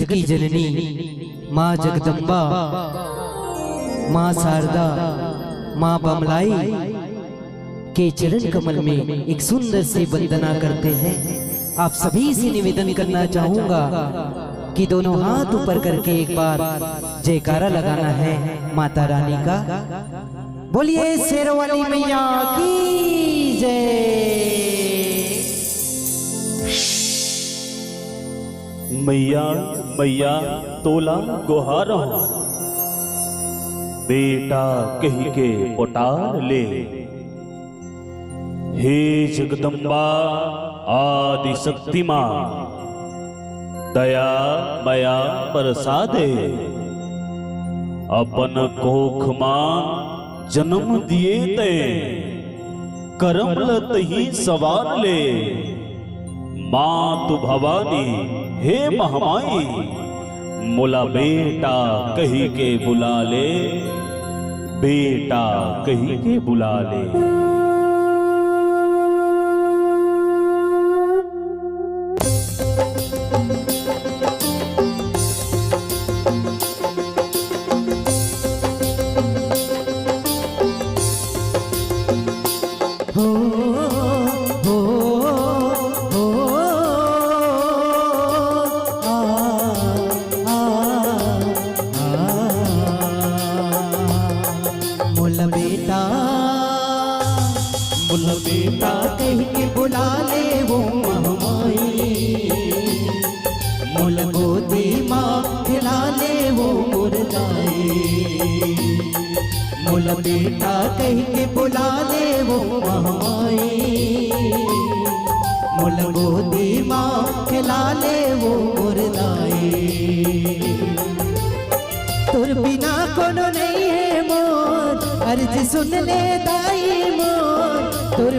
की जननी माँ जगदम्बा, माँ शारदा, माँ बमलाई के चरण कमल में एक सुंदर सी वंदना करते हैं। आप सभी से निवेदन करना चाहूंगा कि दोनों हाथ ऊपर करके एक बार जयकारा लगाना है माता रानी का। बोलिए शेर वाली मैया की जय। मैया मैया तोला गुहार हो, बेटा कही के पुटार ले। हे जगदम्बा आदि शक्ति मां, दया मया बरसा दे। अपन कोख मां जन्म दिए ते, करम लतही सवार ले। मां तु भवानी हे महामाई, मोला बेटा कही के बुला ले, बेटा कही के बुला ले। मोला बेटा कह के बुला ले वो महामाई, मोला गोदी माँ खिला ले वो मुरझाई। मोला बेटा कह के बुला ले वो महामाई, मोला गोदी माँ खिला ले वो मुरझाई। तुर बिना कोनो नहीं है मोर, अर्ज सुन ले दाई मोर। तुर